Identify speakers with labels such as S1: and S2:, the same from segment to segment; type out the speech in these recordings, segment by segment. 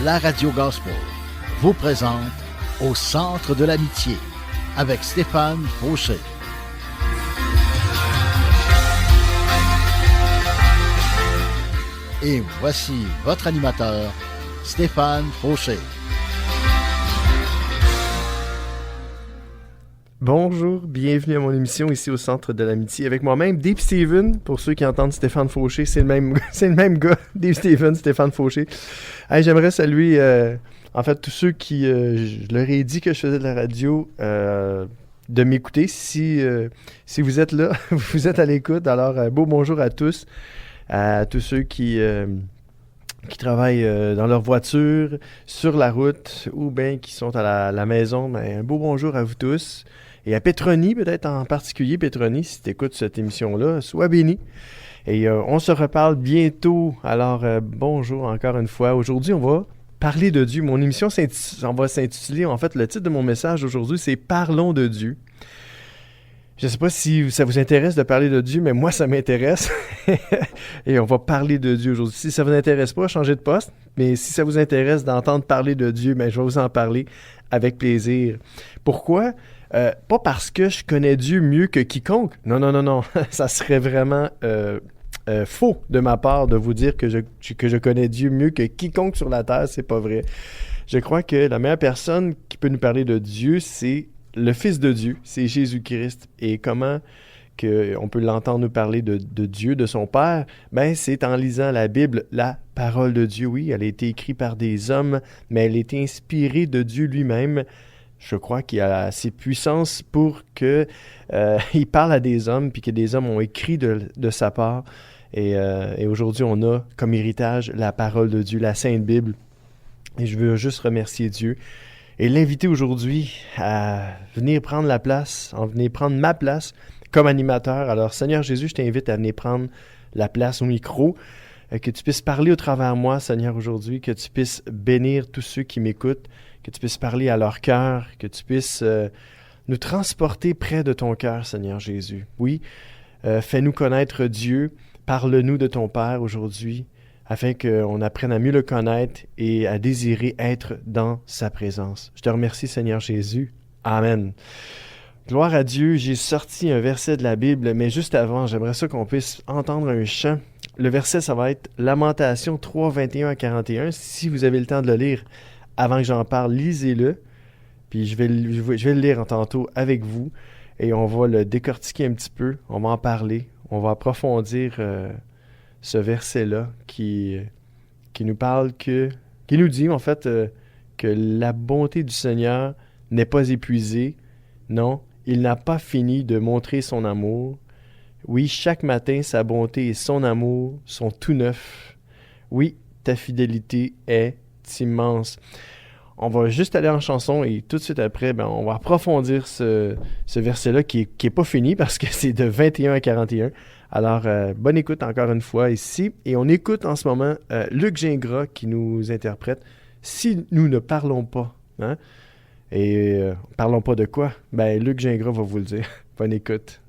S1: la Radio Gospel vous présente Au centre de l'amitié avec Stéphane Fauché. Et voici votre animateur, Stéphane Fauché.
S2: Bonjour, bienvenue à mon émission ici au Centre de l'Amitié avec moi-même, Dave Steven. Pour ceux qui entendent Stéphane Fauché, c'est le même gars, Dave Steven, Stéphane Fauché. Hey, j'aimerais saluer tous ceux qui, je leur ai dit que je faisais de la radio, de m'écouter. Si vous êtes là, vous êtes à l'écoute, alors beau bonjour à tous ceux qui travaillent dans leur voiture, sur la route ou bien qui sont à la maison. Ben, un beau bonjour à vous tous. Et à Petroni, peut-être en particulier, Petroni, si tu écoutes cette émission-là, sois béni. Et on se reparle bientôt. Alors, bonjour encore une fois. Aujourd'hui, on va parler de Dieu. Mon émission, on va s'intituler, en fait, le titre de mon message aujourd'hui, c'est « Parlons de Dieu ». Je ne sais pas si ça vous intéresse de parler de Dieu, mais moi, ça m'intéresse. Et on va parler de Dieu aujourd'hui. Si ça ne vous intéresse pas, changez de poste. Mais si ça vous intéresse d'entendre parler de Dieu, ben, je vais vous en parler avec plaisir. Pourquoi? Pas parce que je connais Dieu mieux que quiconque. Non. Ça serait vraiment faux de ma part de vous dire que je connais Dieu mieux que quiconque sur la terre. C'est pas vrai. Je crois que la meilleure personne qui peut nous parler de Dieu, c'est le Fils de Dieu, c'est Jésus-Christ. Et comment on peut l'entendre nous parler de Dieu, de son Père? Ben, c'est en lisant la Bible, la parole de Dieu. Oui, elle a été écrite par des hommes, mais elle a été inspirée de Dieu lui-même. Je crois qu'il a assez de puissance pour qu'il parle à des hommes, puis que des hommes ont écrit de sa part. Et aujourd'hui, on a comme héritage la parole de Dieu, la Sainte Bible. Et je veux juste remercier Dieu et l'inviter aujourd'hui à venir prendre la place, à venir prendre ma place comme animateur. Alors, Seigneur Jésus, je t'invite à venir prendre la place au micro, que tu puisses parler au travers de moi, Seigneur, aujourd'hui, que tu puisses bénir tous ceux qui m'écoutent, que tu puisses parler à leur cœur, que tu puisses nous transporter près de ton cœur, Seigneur Jésus. Oui, fais-nous connaître Dieu, parle-nous de ton Père aujourd'hui, afin qu'on apprenne à mieux le connaître et à désirer être dans sa présence. Je te remercie, Seigneur Jésus. Amen. Gloire à Dieu, j'ai sorti un verset de la Bible, mais juste avant, j'aimerais ça qu'on puisse entendre un chant. Le verset, ça va être Lamentation 3, 21 à 41. Si vous avez le temps de le lire avant que j'en parle, lisez-le. Puis je vais le lire tantôt avec vous et on va le décortiquer un petit peu. On va en parler. On va approfondir ce verset-là qui nous parle qui nous dit en fait que la bonté du Seigneur n'est pas épuisée. Non, il n'a pas fini de montrer son amour. Oui, chaque matin, sa bonté et son amour sont tout neufs. Oui, ta fidélité est immense. On va juste aller en chanson et tout de suite après, on va approfondir ce verset-là qui est pas fini parce que c'est de 21 à 41. Alors, bonne écoute encore une fois ici. Et on écoute en ce moment Luc Gingras qui nous interprète « Si nous ne parlons pas hein? ». Et parlons pas de quoi? Ben, Luc Gingras va vous le dire. Bonne écoute.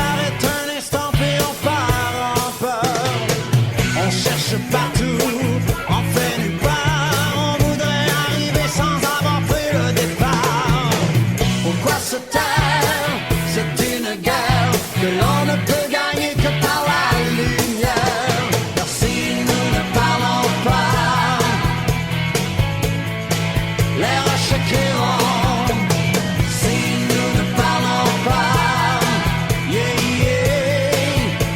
S3: arrête un instant puis on part en peur. On cherche partout, on fait nulle part. On voudrait arriver sans avoir pris le départ. Pourquoi se taire? C'est une guerre que l'on ne peut gagner que par la lumière. Car si nous ne parlons pas, les roches crieront. Si nous ne parlons pas, yeah, yeah,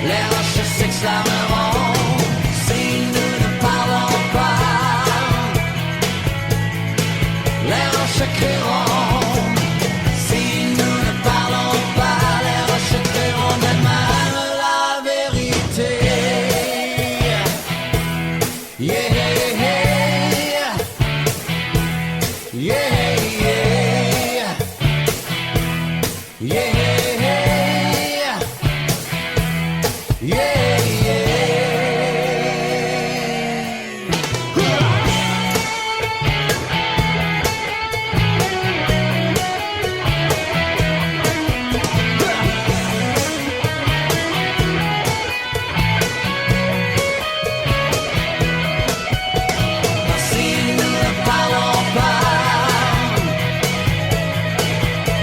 S3: les roches s'exclameront. Si nous ne parlons pas, les roches crieront. Si nous ne parlons pas, les roches crieront d'elles-mêmes la vérité. Yeah, yeah, yeah, yeah. Yeah, yeah, yeah. Si nous ne parlons pas,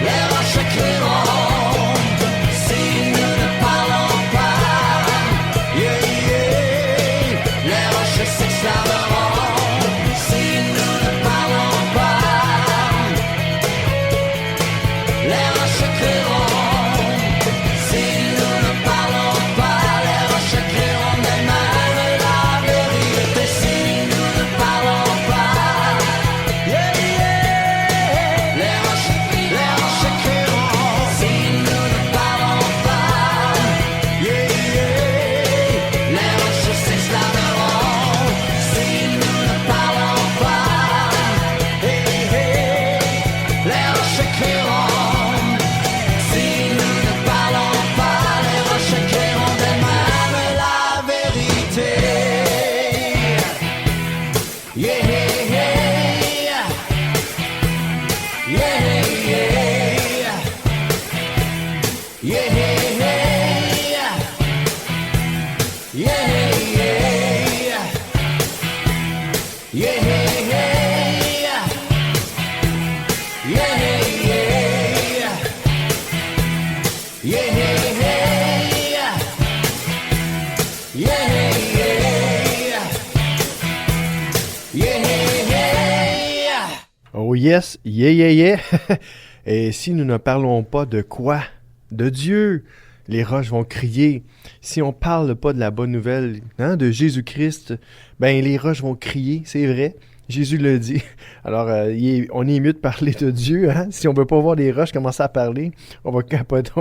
S3: les roches crieront. Si nous ne parlons pas, yeah, yeah, les roches s'exclameront. Si nous ne parlons pas, les roches crieront. Si nous ne parlons pas, les roches crieront d'elles-mêmes la vérité. Si nous ne parlons pas, yeah, yeah, les roches crieront. Si nous ne parlons pas, yeah, yeah, les roches s'exclameront. Si nous ne parlons pas, hey, hey, les roches crieront. Si nous ne parlons pas, les roches crieront d'elles-mêmes la vérité. Yeah, yeah, yeah. Yeah, yeah. Yeah, yeah. Yeah, yeah. Yeah, yeah. Yeah, yeah. Yeah, yeah. Yeah, yeah.
S2: Oh yes, yeah, yeah, yeah. Et si nous ne parlons pas de quoi? De Dieu. Les roches vont crier. Si on parle pas de la bonne nouvelle, hein, de Jésus-Christ, ben les roches vont crier, c'est vrai. Jésus le dit. Alors, on est mieux de parler de Dieu. Hein? Si on veut pas voir les roches commencer à parler, on va capoter,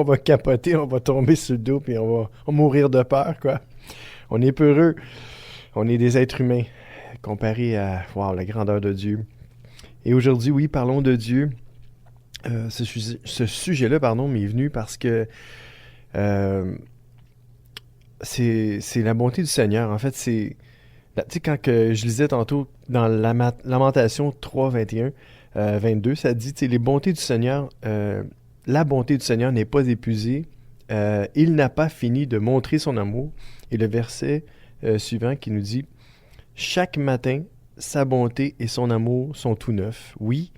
S2: on va tomber sur le dos, puis on va mourir de peur, quoi. On est peureux. On est des êtres humains, comparés à la grandeur de Dieu. Et aujourd'hui, oui, parlons de Dieu. Ce sujet-là, m'est venu parce que c'est la bonté du Seigneur. En fait, c'est... Tu sais, quand je lisais tantôt dans Lamentation 3, 21, 22, ça dit, tu sais, les bontés du Seigneur, la bonté du Seigneur n'est pas épuisée. Il n'a pas fini de montrer son amour. Et le verset suivant qui nous dit, « Chaque matin, sa bonté et son amour sont tout neufs. Oui,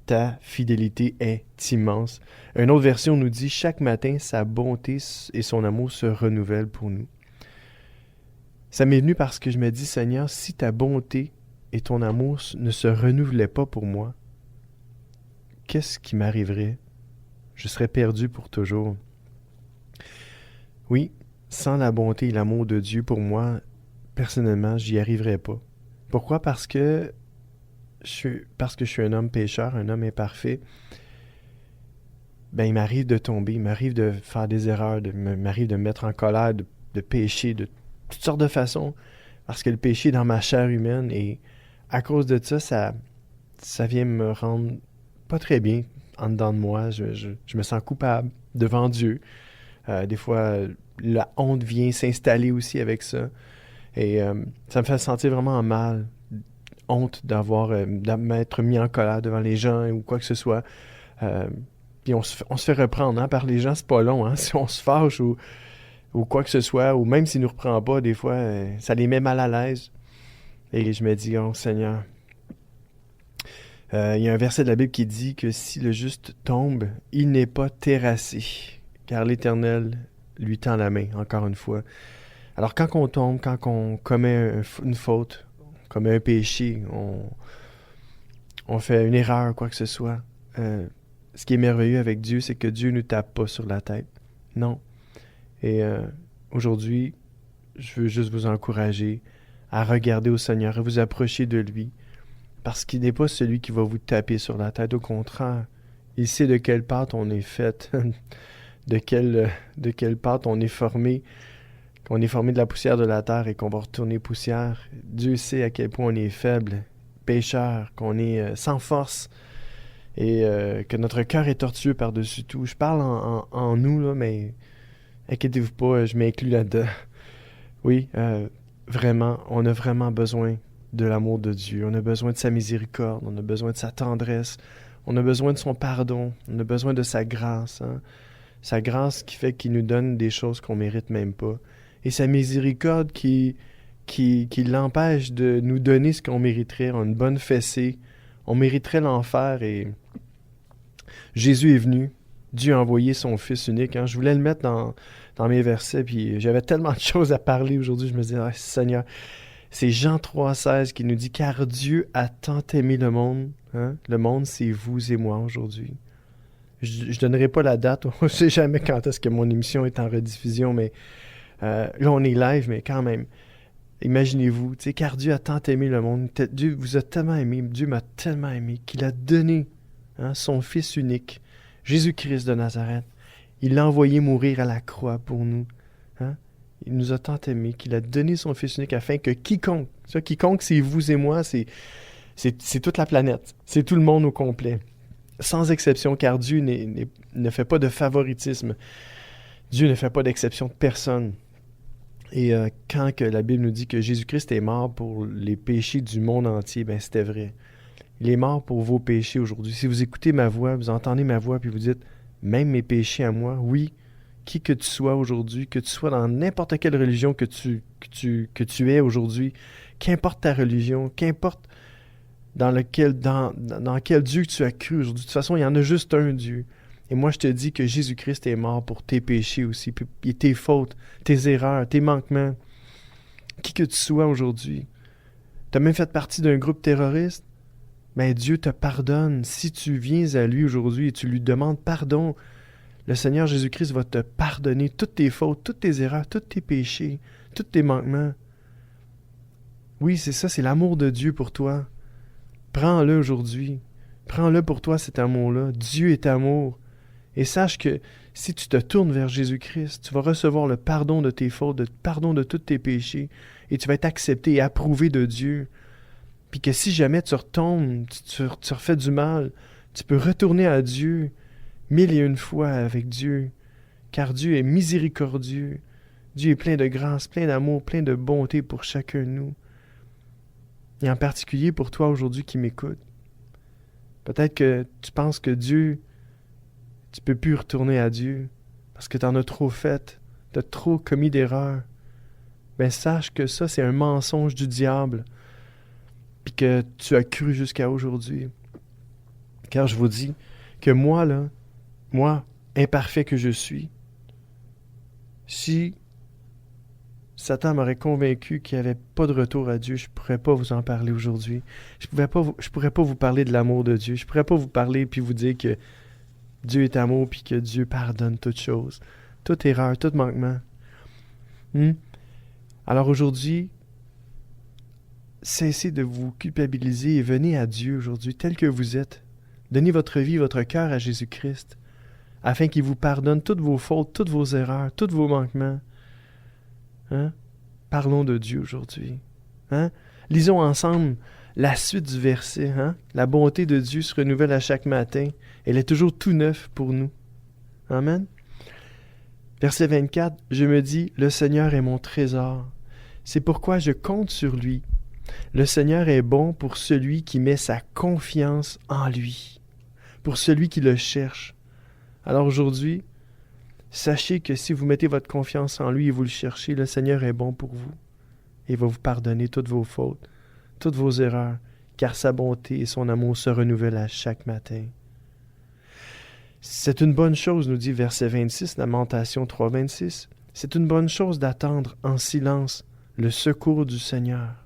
S2: ta fidélité est immense. » Une autre version nous dit, « Chaque matin, sa bonté et son amour se renouvellent pour nous. » Ça m'est venu parce que je me dis, Seigneur, si ta bonté et ton amour ne se renouvelaient pas pour moi, qu'est-ce qui m'arriverait? Je serais perdu pour toujours. Oui, sans la bonté et l'amour de Dieu pour moi, personnellement, j'y arriverais pas. Pourquoi? Parce que je suis un homme pécheur, un homme imparfait. Ben, il m'arrive de tomber, il m'arrive de faire des erreurs, il m'arrive de me mettre en colère, de pécher, de toutes sortes de façons, parce que le péché est dans ma chair humaine, et à cause de ça, ça vient me rendre pas très bien en dedans de moi. Je me sens coupable devant Dieu. Des fois, la honte vient s'installer aussi avec ça. Et ça me fait sentir vraiment mal. Honte de m'être mis en colère devant les gens ou quoi que ce soit. Puis on se fait reprendre par les gens, c'est pas long. Si on se fâche ou quoi que ce soit, ou même s'il nous reprend pas, des fois, ça les met mal à l'aise. Et je me dis, oh Seigneur, il y a un verset de la Bible qui dit que si le juste tombe, il n'est pas terrassé, car l'Éternel lui tend la main, encore une fois. Alors quand on tombe, quand on commet une faute, on commet un péché, on fait une erreur, quoi que ce soit, ce qui est merveilleux avec Dieu, c'est que Dieu ne nous tape pas sur la tête. Non. Et aujourd'hui, je veux juste vous encourager à regarder au Seigneur, à vous approcher de lui, parce qu'il n'est pas celui qui va vous taper sur la tête. Au contraire, il sait de quelle pâte on est fait, de quelle pâte on est formé, qu'on est formé de la poussière de la terre et qu'on va retourner poussière. Dieu sait à quel point on est faible, pécheur, qu'on est sans force et que notre cœur est tortueux par-dessus tout. Je parle en nous, là, mais inquiétez-vous pas, je m'inclus là-dedans. Oui, vraiment, on a vraiment besoin de l'amour de Dieu. On a besoin de sa miséricorde, on a besoin de sa tendresse, on a besoin de son pardon, on a besoin de sa grâce. Sa grâce qui fait qu'il nous donne des choses qu'on ne mérite même pas. Et sa miséricorde qui l'empêche de nous donner ce qu'on mériterait, une bonne fessée. On mériterait l'enfer et Jésus est venu. Dieu a envoyé son Fils unique. Je voulais le mettre dans mes versets, puis j'avais tellement de choses à parler aujourd'hui. Je me disais, oh, Seigneur, c'est Jean 3,16 qui nous dit « Car Dieu a tant aimé le monde. » Le monde, c'est vous et moi aujourd'hui. Je ne donnerai pas la date. On ne sait jamais quand est-ce que mon émission est en rediffusion, mais là, on est live, mais quand même. Imaginez-vous, car Dieu a tant aimé le monde. Dieu vous a tellement aimé, Dieu m'a tellement aimé qu'il a donné son Fils unique, Jésus-Christ de Nazareth. Il l'a envoyé mourir à la croix pour nous. Il nous a tant aimé qu'il a donné son Fils unique afin que quiconque, c'est vous et moi, c'est toute la planète, c'est tout le monde au complet. Sans exception, car Dieu ne fait pas de favoritisme. Dieu ne fait pas d'exception de personne. Et quand que la Bible nous dit que Jésus-Christ est mort pour les péchés du monde entier, ben c'était vrai. Il est mort pour vos péchés aujourd'hui. Si vous écoutez ma voix, vous entendez ma voix, puis vous dites, même mes péchés à moi, oui, qui que tu sois aujourd'hui, que tu sois dans n'importe quelle religion que tu es aujourd'hui, qu'importe ta religion, qu'importe dans quel Dieu tu as cru aujourd'hui. De toute façon, il y en a juste un Dieu. Et moi, je te dis que Jésus-Christ est mort pour tes péchés aussi, puis tes fautes, tes erreurs, tes manquements. Qui que tu sois aujourd'hui. Tu as même fait partie d'un groupe terroriste. Mais Dieu te pardonne. Si tu viens à lui aujourd'hui et tu lui demandes pardon, le Seigneur Jésus-Christ va te pardonner toutes tes fautes, toutes tes erreurs, tous tes péchés, tous tes manquements. Oui, c'est ça, c'est l'amour de Dieu pour toi. Prends-le aujourd'hui. Prends-le pour toi, cet amour-là. Dieu est amour. Et sache que si tu te tournes vers Jésus-Christ, tu vas recevoir le pardon de tes fautes, le pardon de tous tes péchés, et tu vas être accepté et approuvé de Dieu. Puis que si jamais tu retombes, tu refais du mal, tu peux retourner à Dieu 1001 fois avec Dieu, car Dieu est miséricordieux. Dieu est plein de grâce, plein d'amour, plein de bonté pour chacun de nous. Et en particulier pour toi aujourd'hui qui m'écoutes. Peut-être que tu penses que Dieu, tu peux plus retourner à Dieu parce que tu en as trop fait, tu as trop commis d'erreurs. Ben sache que ça, c'est un mensonge du diable, puis que tu as cru jusqu'à aujourd'hui. Car je vous dis que moi, imparfait que je suis, si Satan m'aurait convaincu qu'il n'y avait pas de retour à Dieu, je ne pourrais pas vous en parler aujourd'hui. Je pourrais pas vous parler de l'amour de Dieu. Je ne pourrais pas vous parler puis vous dire que Dieu est amour puis que Dieu pardonne toutes choses, toute erreur, tout manquement. Alors aujourd'hui, cessez de vous culpabiliser et venez à Dieu aujourd'hui tel que vous êtes. Donnez votre vie, votre cœur à Jésus-Christ afin qu'il vous pardonne toutes vos fautes, toutes vos erreurs, tous vos manquements. Parlons de Dieu aujourd'hui. Lisons ensemble la suite du verset. La bonté de Dieu se renouvelle à chaque matin. Elle est toujours tout neuf pour nous. Amen. Verset 24, je me dis, le Seigneur est mon trésor. C'est pourquoi je compte sur lui. Le Seigneur est bon pour celui qui met sa confiance en lui, pour celui qui le cherche. Alors aujourd'hui, sachez que si vous mettez votre confiance en lui et vous le cherchez, le Seigneur est bon pour vous. Il va vous pardonner toutes vos fautes, toutes vos erreurs, car sa bonté et son amour se renouvellent à chaque matin. C'est une bonne chose, nous dit verset 26, Lamentation 3, 26. C'est une bonne chose d'attendre en silence le secours du Seigneur.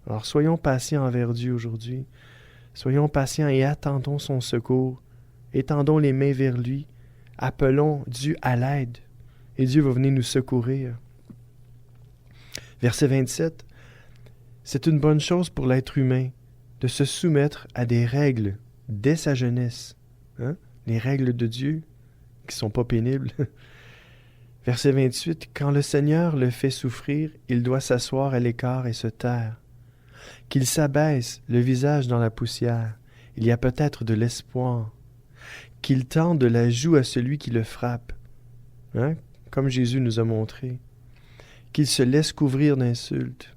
S2: Alors soyons patients envers Dieu aujourd'hui. Soyons patients et attendons son secours. Étendons les mains vers lui. Appelons Dieu à l'aide. Et Dieu va venir nous secourir. Verset 27. C'est une bonne chose pour l'être humain de se soumettre à des règles dès sa jeunesse. Les règles de Dieu qui ne sont pas pénibles. Verset 28. Quand le Seigneur le fait souffrir, il doit s'asseoir à l'écart et se taire. Qu'il s'abaisse le visage dans la poussière, il y a peut-être de l'espoir. Qu'il tende la joue à celui qui le frappe, comme Jésus nous a montré. Qu'il se laisse couvrir d'insultes.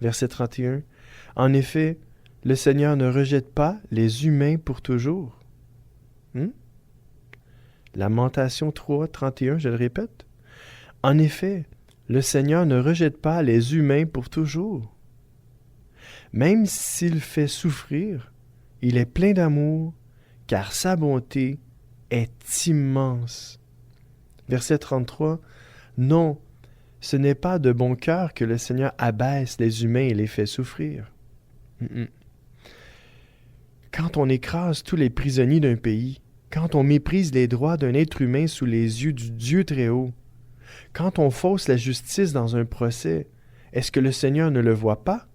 S2: Verset 31. En effet, le Seigneur ne rejette pas les humains pour toujours. Lamentation 3, 31, je le répète. En effet, le Seigneur ne rejette pas les humains pour toujours. Même s'il fait souffrir, il est plein d'amour, car sa bonté est immense. Verset 33. Non, ce n'est pas de bon cœur que le Seigneur abaisse les humains et les fait souffrir. Quand on écrase tous les prisonniers d'un pays, quand on méprise les droits d'un être humain sous les yeux du Dieu très haut, quand on fausse la justice dans un procès, est-ce que le Seigneur ne le voit pas?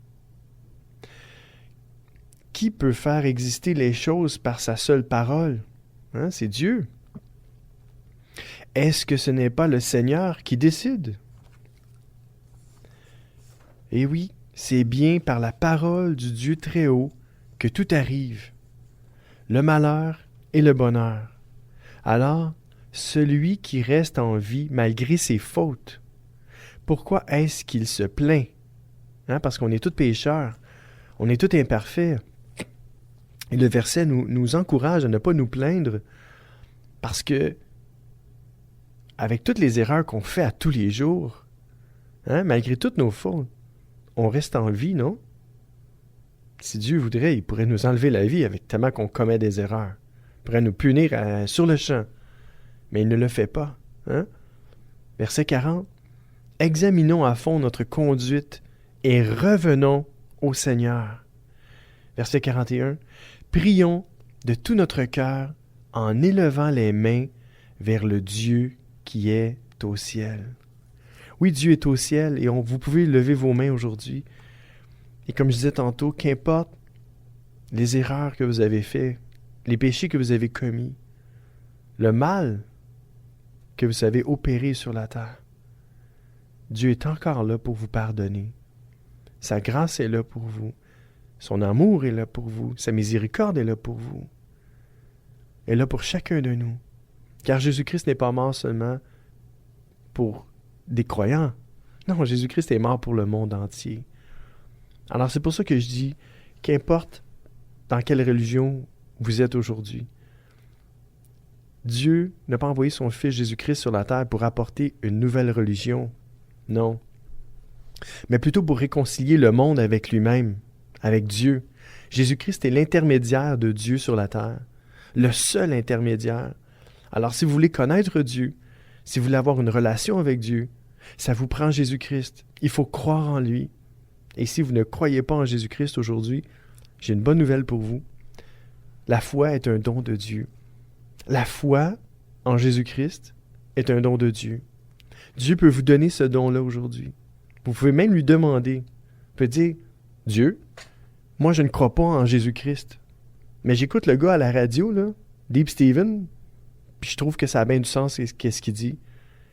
S2: Qui peut faire exister les choses par sa seule parole? C'est Dieu. Est-ce que ce n'est pas le Seigneur qui décide? Eh oui, c'est bien par la parole du Dieu très haut que tout arrive, le malheur et le bonheur. Alors, celui qui reste en vie malgré ses fautes, pourquoi est-ce qu'il se plaint? Parce qu'on est tous pécheurs, on est tous imparfaits. Et le verset nous encourage à ne pas nous plaindre parce que, avec toutes les erreurs qu'on fait à tous les jours, malgré toutes nos fautes, on reste en vie, non? Si Dieu voudrait, il pourrait nous enlever la vie avec tellement qu'on commet des erreurs. Il pourrait nous punir sur le champ. Mais il ne le fait pas. Verset 40. Examinons à fond notre conduite et revenons au Seigneur. Verset 41. Prions de tout notre cœur en élevant les mains vers le Dieu qui est au ciel. Oui, Dieu est au ciel et vous pouvez lever vos mains aujourd'hui. Et comme je disais tantôt, qu'importe les erreurs que vous avez faites, les péchés que vous avez commis, le mal que vous avez opéré sur la terre, Dieu est encore là pour vous pardonner. Sa grâce est là pour vous. Son amour est là pour vous. Sa miséricorde est là pour vous. Elle est là pour chacun de nous. Car Jésus-Christ n'est pas mort seulement pour des croyants. Non, Jésus-Christ est mort pour le monde entier. Alors c'est pour ça que je dis, qu'importe dans quelle religion vous êtes aujourd'hui, Dieu n'a pas envoyé son Fils Jésus-Christ sur la terre pour apporter une nouvelle religion. Non. Mais plutôt pour réconcilier le monde avec lui-même, avec Dieu. Jésus-Christ est l'intermédiaire de Dieu sur la terre. Le seul intermédiaire. Alors si vous voulez connaître Dieu, si vous voulez avoir une relation avec Dieu, ça vous prend Jésus-Christ. Il faut croire en lui. Et si vous ne croyez pas en Jésus-Christ aujourd'hui, j'ai une bonne nouvelle pour vous. La foi est un don de Dieu. La foi en Jésus-Christ est un don de Dieu. Dieu peut vous donner ce don-là aujourd'hui. Vous pouvez même lui demander. Vous pouvez dire, Dieu, moi je ne crois pas en Jésus-Christ. Mais j'écoute le gars à la radio, là, Deep Steven, puis je trouve que ça a bien du sens qu'est-ce qu'il dit.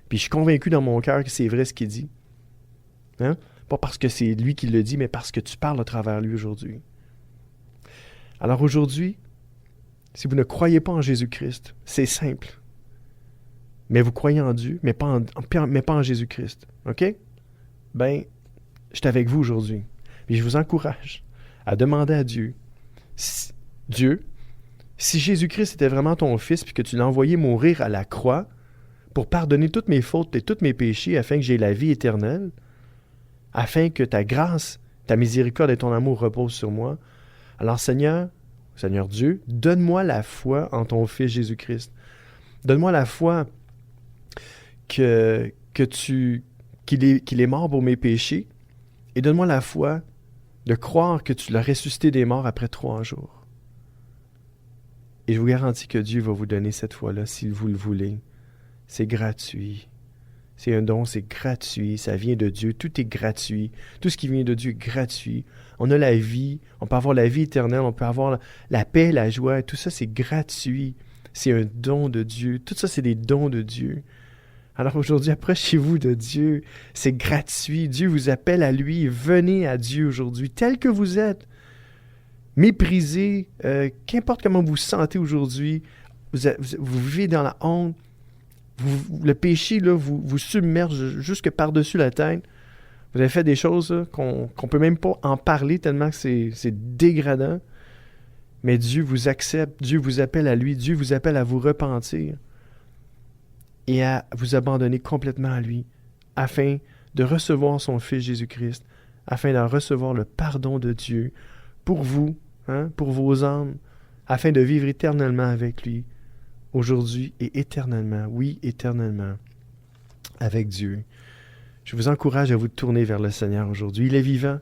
S2: Puis je suis convaincu dans mon cœur que c'est vrai ce qu'il dit. Pas parce que c'est lui qui le dit, mais parce que tu parles à travers lui aujourd'hui. Alors aujourd'hui, si vous ne croyez pas en Jésus-Christ, c'est simple. Mais vous croyez en Dieu, mais pas en Jésus-Christ. OK? Ben, je suis avec vous aujourd'hui. Et je vous encourage à demander à Dieu, Dieu, Si Jésus-Christ était vraiment ton Fils puis que tu l'as envoyé mourir à la croix pour pardonner toutes mes fautes et tous mes péchés afin que j'aie la vie éternelle, afin que ta grâce, ta miséricorde et ton amour reposent sur moi, alors Seigneur Dieu, donne-moi la foi en ton Fils Jésus-Christ. Donne-moi la foi qu'il est mort pour mes péchés et donne-moi la foi de croire que tu l'as ressuscité des morts après 3 jours. Et je vous garantis que Dieu va vous donner cette foi-là si vous le voulez. C'est gratuit. C'est un don, c'est gratuit. Ça vient de Dieu. Tout est gratuit. Tout ce qui vient de Dieu est gratuit. On a la vie. On peut avoir la vie éternelle. On peut avoir la paix, la joie. Tout ça, c'est gratuit. C'est un don de Dieu. Tout ça, c'est des dons de Dieu. Alors aujourd'hui, approchez-vous de Dieu. C'est gratuit. Dieu vous appelle à lui. Venez à Dieu aujourd'hui, tel que vous êtes. Méprisé, qu'importe comment vous vous sentez aujourd'hui, vous vivez dans la honte, le péché là, vous submerge jusque par-dessus la tête. Vous avez fait des choses là, qu'on peut même pas en parler tellement que c'est dégradant. Mais Dieu vous accepte, Dieu vous appelle à lui, Dieu vous appelle à vous repentir et à vous abandonner complètement à lui, afin de recevoir son Fils Jésus-Christ, afin d'en recevoir le pardon de Dieu pour vous, pour vos âmes, afin de vivre éternellement avec lui, aujourd'hui et éternellement, oui, éternellement, avec Dieu. Je vous encourage à vous tourner vers le Seigneur aujourd'hui. Il est vivant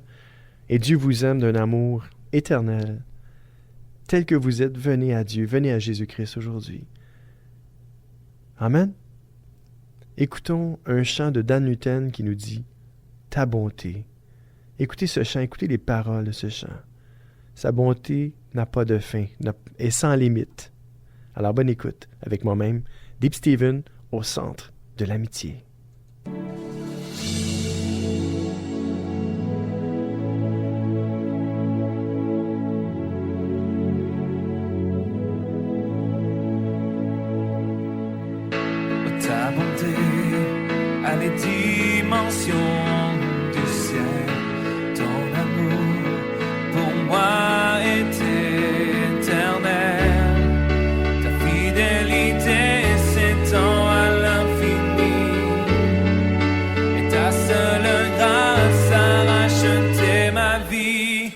S2: et Dieu vous aime d'un amour éternel. Tel que vous êtes, venez à Dieu, venez à Jésus-Christ aujourd'hui. Amen. Écoutons un chant de Dan Luten qui nous dit « Ta bonté ». Écoutez ce chant, écoutez les paroles de ce chant. Sa bonté n'a pas de fin, est sans limite. Alors bonne écoute avec moi-même, Deep Steven, au centre de l'amitié.
S4: Ta bonté a les dimensions du ciel, ton amour pour moi est éternel, ta fidélité s'étend à l'infini, et ta seule grâce a racheté ma vie.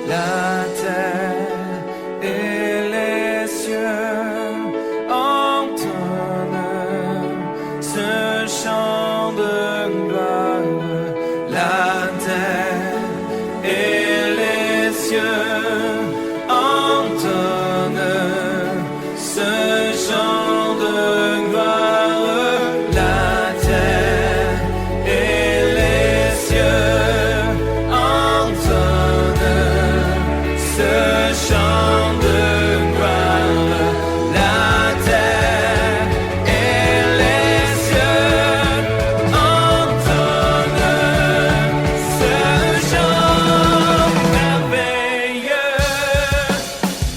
S4: la terre et les cieux entonnent ce chant de gloire. La terre et les cieux entonnent ce chant de gloire. La terre et les cieux entonnent ce chant de gloire. La terre et les cieux entonnent ce chant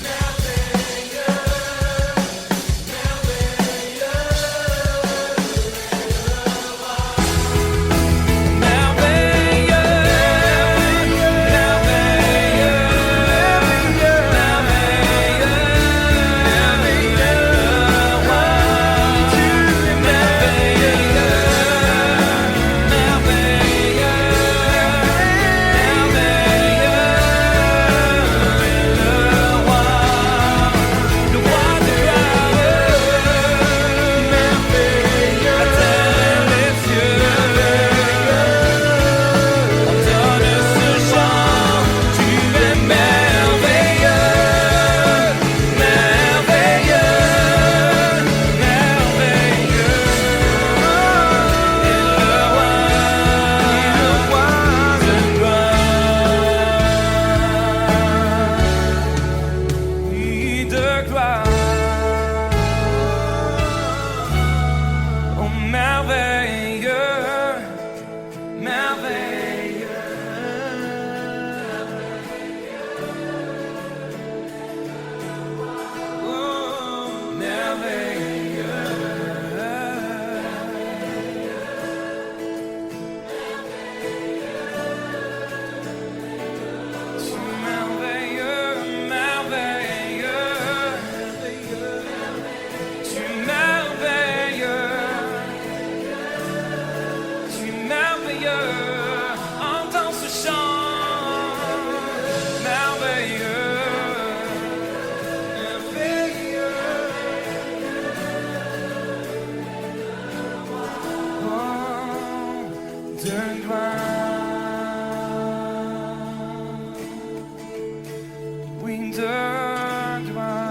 S4: merveilleux. Entends ce chant merveilleux, merveilleux. Oh, de gloire, oui, de gloire.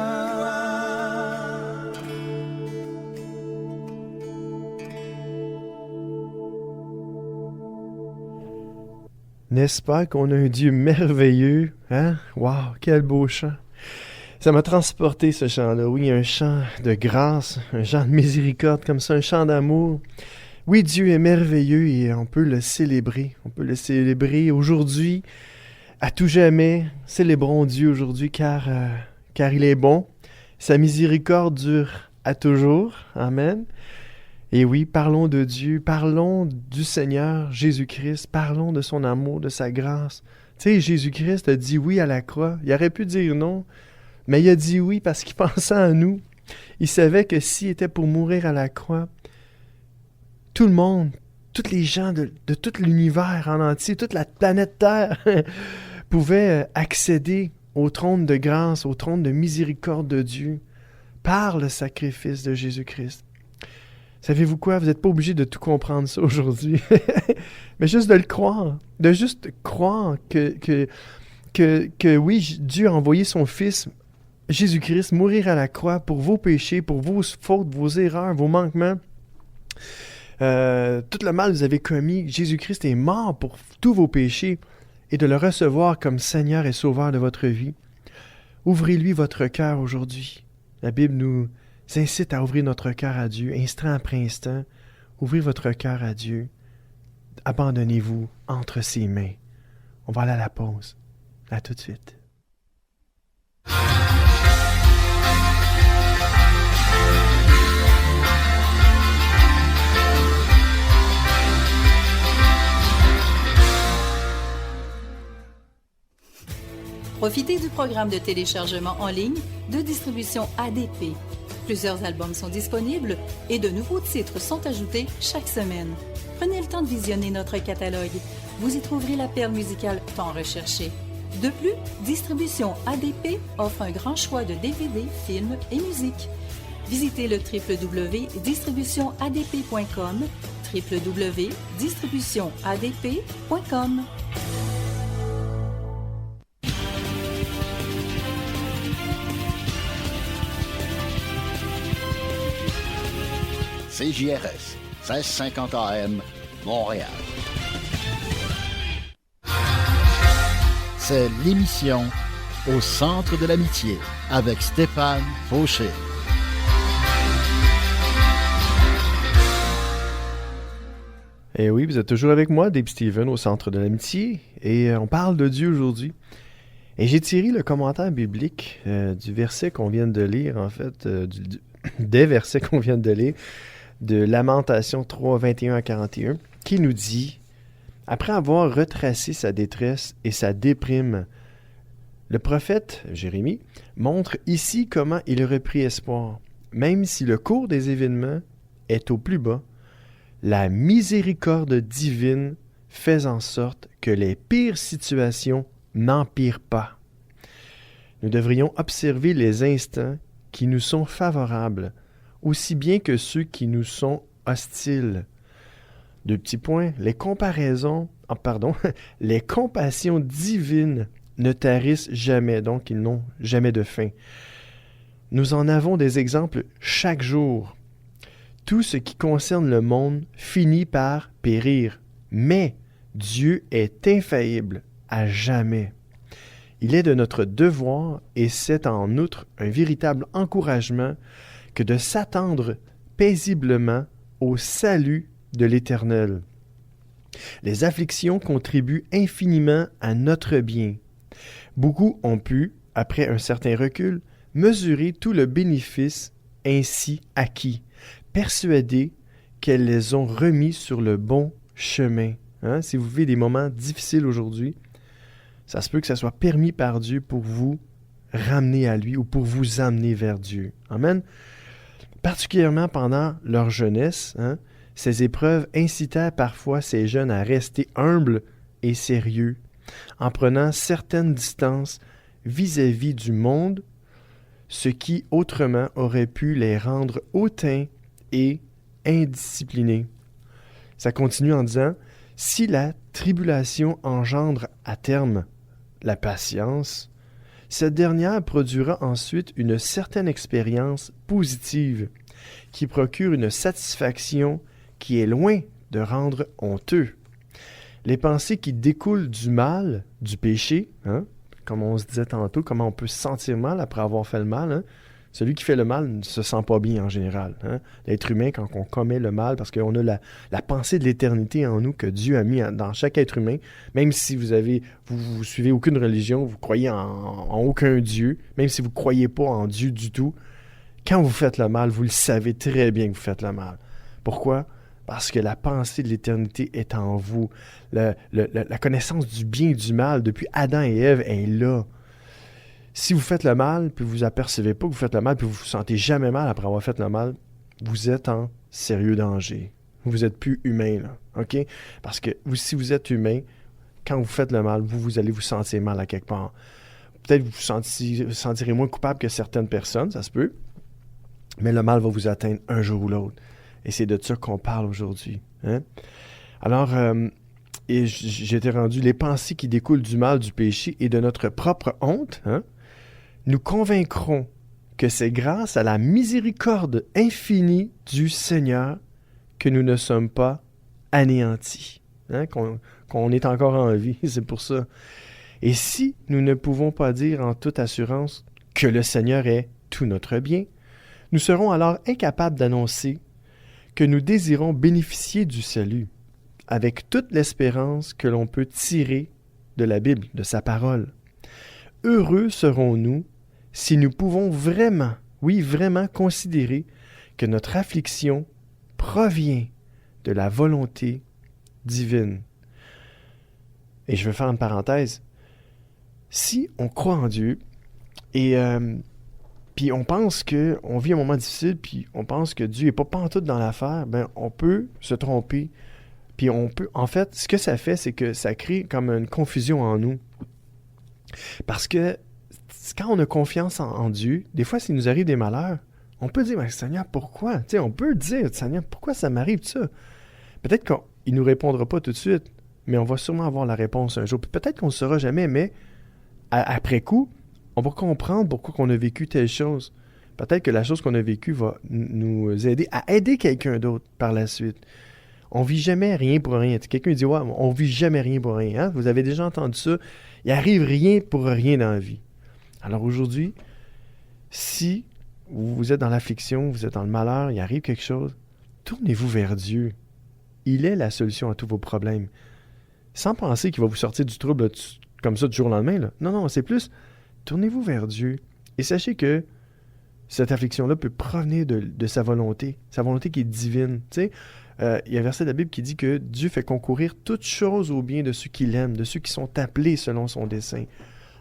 S2: N'est-ce pas qu'on a un Dieu merveilleux? Hein? Wow, quel beau chant! Ça m'a transporté, ce chant-là. Oui, un chant de grâce, un chant de miséricorde comme ça, un chant d'amour. Oui, Dieu est merveilleux et on peut le célébrer. On peut le célébrer aujourd'hui, à tout jamais. Célébrons Dieu aujourd'hui car il est bon. Sa miséricorde dure à toujours. Amen. Et oui, parlons de Dieu, parlons du Seigneur Jésus-Christ, parlons de son amour, de sa grâce. Tu sais, Jésus-Christ a dit oui à la croix. Il aurait pu dire non, mais il a dit oui parce qu'il pensait à nous. Il savait que s'il était pour mourir à la croix, tout le monde, tous les gens de tout l'univers en entier, toute la planète Terre pouvaient accéder au trône de grâce, au trône de miséricorde de Dieu par le sacrifice de Jésus-Christ. Savez-vous quoi? Vous n'êtes pas obligé de tout comprendre ça aujourd'hui. Mais juste de le croire. De juste croire que oui, Dieu a envoyé son Fils, Jésus-Christ, mourir à la croix pour vos péchés, pour vos fautes, vos erreurs, vos manquements. Tout le mal que vous avez commis, Jésus-Christ est mort pour tous vos péchés et de le recevoir comme Seigneur et Sauveur de votre vie. Ouvrez-lui votre cœur aujourd'hui. La Bible nous incite à ouvrir notre cœur à Dieu, instant après instant. Ouvrez votre cœur à Dieu. Abandonnez-vous entre ses mains. On va aller à la pause. À tout de suite.
S5: Profitez du programme de téléchargement en ligne de distribution ADP. Plusieurs albums sont disponibles et de nouveaux titres sont ajoutés chaque semaine. Prenez le temps de visionner notre catalogue. Vous y trouverez la perle musicale tant recherchée. De plus, Distribution ADP offre un grand choix de DVD, films et musique. Visitez le www.distributionadp.com, www.distributionadp.com.
S1: CJRS, 1650 AM, Montréal. C'est l'émission Au centre de l'amitié avec Stéphane Fauché.
S2: Et oui, vous êtes toujours avec moi, Dave Steven, au centre de l'amitié, et on parle de Dieu aujourd'hui. Et j'ai tiré le commentaire biblique du verset qu'on vient de lire, en fait, des versets qu'on vient de lire, de Lamentation 3, 21 à 41, qui nous dit, après avoir retracé sa détresse et sa déprime, le prophète Jérémie montre ici comment il reprit espoir. Même si le cours des événements est au plus bas, la miséricorde divine fait en sorte que les pires situations n'empirent pas. Nous devrions observer les instants qui nous sont favorables, aussi bien que ceux qui nous sont hostiles. Deux petits points, les compassions divines ne tarissent jamais, donc ils n'ont jamais de fin. Nous en avons des exemples chaque jour. Tout ce qui concerne le monde finit par périr, mais Dieu est infaillible à jamais. Il est de notre devoir, et c'est en outre un véritable encouragement, que de s'attendre paisiblement au salut de l'Éternel. Les afflictions contribuent infiniment à notre bien. Beaucoup ont pu, après un certain recul, mesurer tout le bénéfice ainsi acquis, persuadés qu'elles les ont remis sur le bon chemin. Si vous vivez des moments difficiles aujourd'hui, ça se peut que ça soit permis par Dieu pour vous ramener à lui ou pour vous amener vers Dieu. Amen. Particulièrement pendant leur jeunesse, ces épreuves incitèrent parfois ces jeunes à rester humbles et sérieux, en prenant certaines distances vis-à-vis du monde, ce qui autrement aurait pu les rendre hautains et indisciplinés. Ça continue en disant, si la tribulation engendre à terme la patience, cette dernière produira ensuite une certaine expérience positive qui procure une satisfaction qui est loin de rendre honteux. Les pensées qui découlent du mal, du péché, comme on se disait tantôt, comment on peut se sentir mal après avoir fait le mal, celui qui fait le mal ne se sent pas bien en général. L'être humain, quand on commet le mal, parce qu'on a la pensée de l'éternité en nous que Dieu a mis dans chaque être humain, même si vous suivez aucune religion, vous croyez en aucun Dieu, même si vous ne croyez pas en Dieu du tout, quand vous faites le mal, vous le savez très bien que vous faites le mal. Pourquoi? Parce que la pensée de l'éternité est en vous. La connaissance du bien et du mal depuis Adam et Ève est là. Si vous faites le mal, puis vous apercevez pas que vous faites le mal, puis vous vous sentez jamais mal après avoir fait le mal, vous êtes en sérieux danger. Vous êtes plus humain, là. OK? Parce que si vous êtes humain, quand vous faites le mal, vous allez vous sentir mal à quelque part. Peut-être que vous sentirez moins coupable que certaines personnes, ça se peut, mais le mal va vous atteindre un jour ou l'autre. Et c'est de ça qu'on parle aujourd'hui. Alors, et j'étais rendu, les pensées qui découlent du mal, du péché et de notre propre honte, nous convaincrons que c'est grâce à la miséricorde infinie du Seigneur que nous ne sommes pas anéantis, qu'on est encore en vie, c'est pour ça. Et si nous ne pouvons pas dire en toute assurance que le Seigneur est tout notre bien, nous serons alors incapables d'annoncer que nous désirons bénéficier du salut avec toute l'espérance que l'on peut tirer de la Bible, de sa parole. Heureux serons-nous si nous pouvons vraiment, vraiment considérer que notre affliction provient de la volonté divine. Et je vais faire une parenthèse. Si on croit en Dieu et puis on pense qu'on vit un moment difficile, puis on pense que Dieu n'est pas pantoute dans l'affaire, ben on peut se tromper. Puis on peut, en fait, ce que ça fait, c'est que ça crée comme une confusion en nous. Parce que quand on a confiance en Dieu, des fois, s'il nous arrive des malheurs, on peut dire, mais Seigneur, pourquoi? Tu sais, on peut dire, Seigneur, pourquoi ça m'arrive ça? Peut-être qu'il ne nous répondra pas tout de suite, mais on va sûrement avoir la réponse un jour. Puis peut-être qu'on ne le saura jamais, mais après coup, on va comprendre pourquoi on a vécu telle chose. Peut-être que la chose qu'on a vécue va nous aider à aider quelqu'un d'autre par la suite. On vit jamais rien pour rien. Quelqu'un dit, ouais, on vit jamais rien pour rien. Hein? Vous avez déjà entendu ça? Il arrive rien pour rien dans la vie. Alors aujourd'hui, si vous êtes dans l'affliction, vous êtes dans le malheur, il arrive quelque chose, tournez-vous vers Dieu. Il est la solution à tous vos problèmes. Sans penser qu'il va vous sortir du trouble comme ça du jour au lendemain. Là. Non, c'est plus, tournez-vous vers Dieu. Et sachez que cette affliction-là peut provenir de sa volonté qui est divine. Tu sais, il y a un verset de la Bible qui dit que Dieu fait concourir toutes choses au bien de ceux qui l'aiment, de ceux qui sont appelés selon son dessein.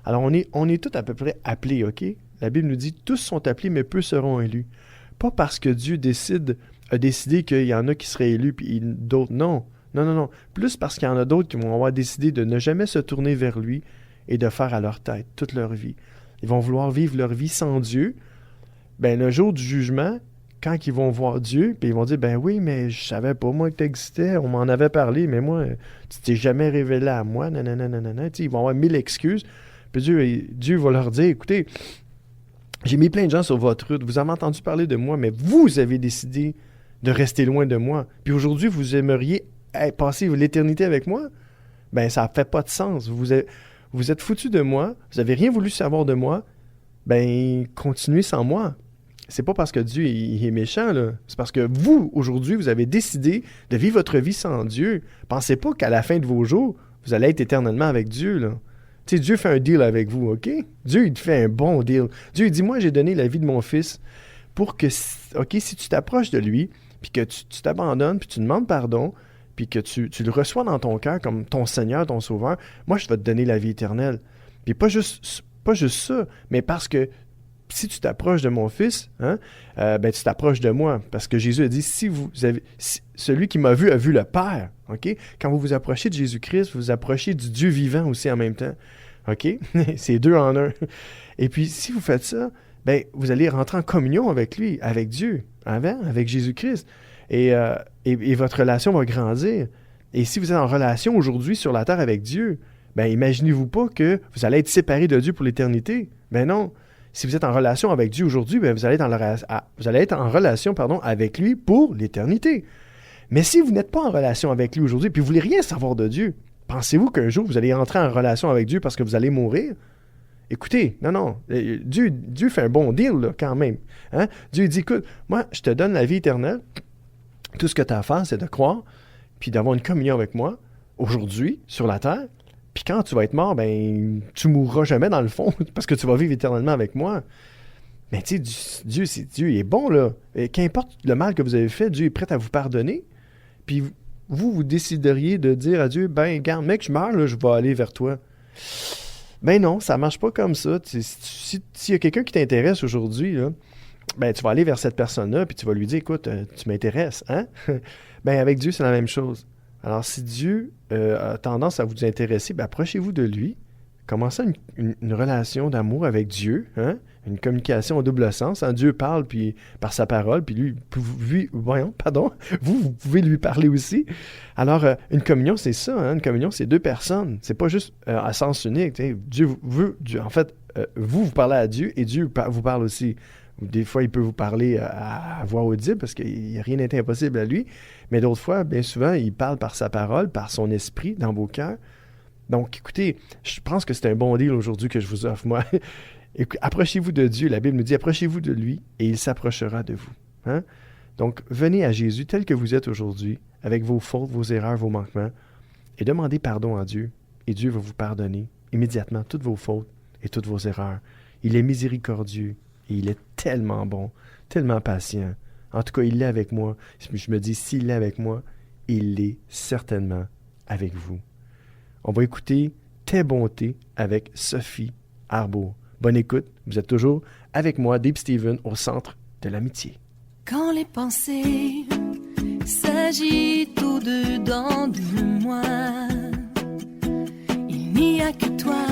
S2: Alors, on est tous à peu près appelés, OK? La Bible nous dit, tous sont appelés, mais peu seront élus. Pas parce que Dieu a décidé qu'il y en a qui seraient élus, puis d'autres non. Non. Plus parce qu'il y en a d'autres qui vont avoir décidé de ne jamais se tourner vers lui et de faire à leur tête toute leur vie. Ils vont vouloir vivre leur vie sans Dieu. Ben, le jour du jugement, quand ils vont voir Dieu, puis ils vont dire, ben oui, mais je savais pas, moi, que tu existais, on m'en avait parlé, mais moi, tu t'es jamais révélé à moi, nanana. Ils vont avoir 1000 excuses. Puis Dieu va leur dire, écoutez, j'ai mis plein de gens sur votre route, vous avez entendu parler de moi, mais vous avez décidé de rester loin de moi. Puis aujourd'hui, vous aimeriez passer l'éternité avec moi? Ben, ça ne fait pas de sens. Vous êtes foutus de moi, vous n'avez rien voulu savoir de moi, ben, continuez sans moi. C'est pas parce que Dieu est méchant, là. C'est parce que vous, aujourd'hui, vous avez décidé de vivre votre vie sans Dieu. Pensez pas qu'à la fin de vos jours, vous allez être éternellement avec Dieu, là. Tu sais, Dieu fait un deal avec vous, OK? Dieu, il fait un bon deal. Dieu, il dit, moi, j'ai donné la vie de mon fils pour que, OK, si tu t'approches de lui, puis que tu t'abandonnes, puis tu demandes pardon, puis que tu le reçois dans ton cœur comme ton Seigneur, ton Sauveur, moi, je vais te donner la vie éternelle. Puis pas juste ça, mais parce que si tu t'approches de mon fils, hein, ben tu t'approches de moi. Parce que Jésus a dit, celui qui m'a vu a vu le Père. OK? Quand vous vous approchez de Jésus-Christ, vous vous approchez du Dieu vivant aussi en même temps. OK? C'est deux en un. Et puis, si vous faites ça, ben vous allez rentrer en communion avec lui, avec Dieu, avec Jésus-Christ. Et votre relation va grandir. Et si vous êtes en relation aujourd'hui sur la terre avec Dieu, ben imaginez-vous pas que vous allez être séparés de Dieu pour l'éternité. Ben non. Si vous êtes en relation avec Dieu aujourd'hui, ben vous allez être en relation avec lui pour l'éternité. Mais si vous n'êtes pas en relation avec lui aujourd'hui, puis vous ne voulez rien savoir de Dieu, pensez-vous qu'un jour vous allez entrer en relation avec Dieu parce que vous allez mourir? Écoutez, non. Dieu fait un bon deal là, quand même. Hein? Dieu dit, écoute, moi, je te donne la vie éternelle. Tout ce que tu as à faire, c'est de croire, puis d'avoir une communion avec moi aujourd'hui sur la terre. Puis quand tu vas être mort, ben tu mourras jamais dans le fond parce que tu vas vivre éternellement avec moi. Mais tu sais, Dieu, il est bon, là. Et qu'importe le mal que vous avez fait, Dieu est prêt à vous pardonner. Puis vous décideriez de dire à Dieu, ben regarde, mec, je meurs, là, je vais aller vers toi. Ben non, ça marche pas comme ça. S'il y a quelqu'un qui t'intéresse aujourd'hui, là, ben tu vas aller vers cette personne-là, puis tu vas lui dire, écoute, tu m'intéresses, hein? Ben avec Dieu, c'est la même chose. Alors, si Dieu a tendance à vous intéresser, ben approchez-vous de lui. Commencez une relation d'amour avec Dieu, hein? Une communication au double sens. Hein? Dieu parle puis, par sa parole, puis vous pouvez lui parler aussi. Alors, une communion, c'est ça. Hein? Une communion, c'est deux personnes. C'est pas juste à sens unique. Dieu veut, vous parlez à Dieu et Dieu vous parle aussi. Des fois, il peut vous parler à voix audible parce qu'il n'y a rien n'est impossible à lui. Mais d'autres fois, bien souvent, il parle par sa parole, par son esprit dans vos cœurs. Donc, écoutez, je pense que c'est un bon deal aujourd'hui que je vous offre, moi. Approchez-vous de Dieu. La Bible nous dit, approchez-vous de lui et il s'approchera de vous. Hein? Donc, venez à Jésus tel que vous êtes aujourd'hui, avec vos fautes, vos erreurs, vos manquements, et demandez pardon à Dieu. Et Dieu va vous pardonner immédiatement toutes vos fautes et toutes vos erreurs. Il est miséricordieux. Et il est tellement bon, tellement patient. En tout cas, il est avec moi. Je me dis, s'il est avec moi, il est certainement avec vous. On va écouter Tes bontés avec Sophie Arbour. Bonne écoute. Vous êtes toujours avec moi, Dave Steven, au centre de l'amitié.
S6: Quand les pensées s'agitent au-dedans de moi, il n'y a que toi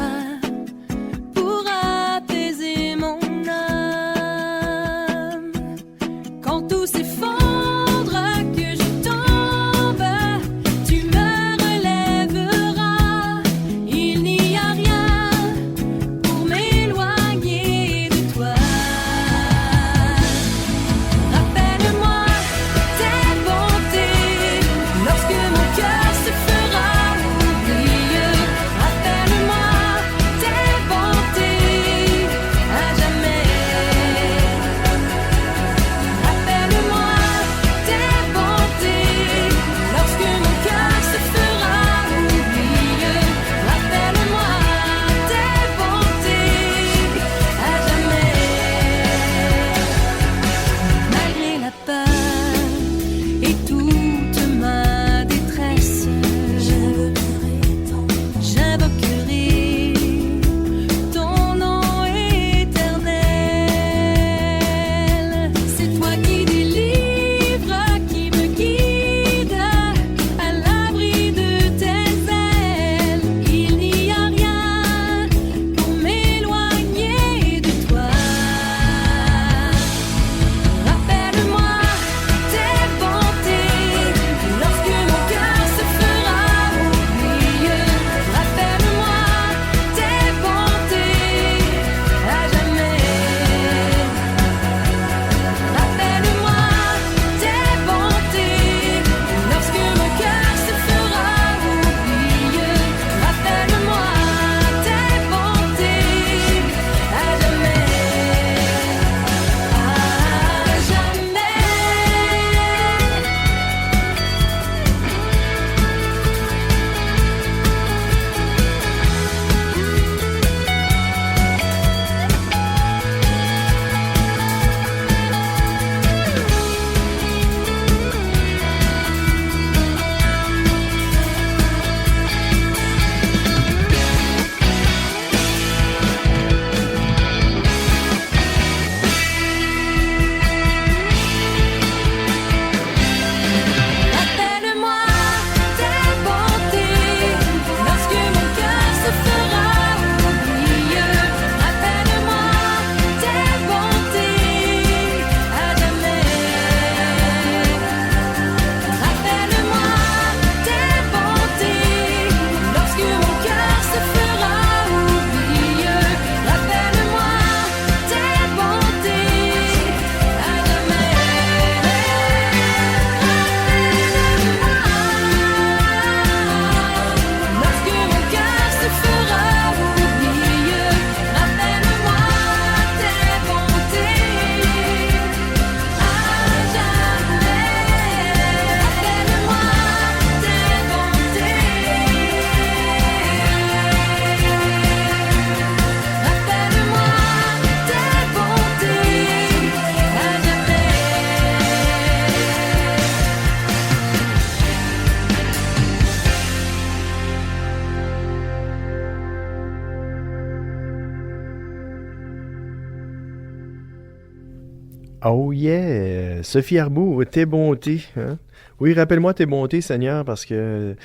S2: Oh yeah! Sophie Arbour, tes bontés. Hein? Oui, rappelle-moi tes bontés, Seigneur, parce que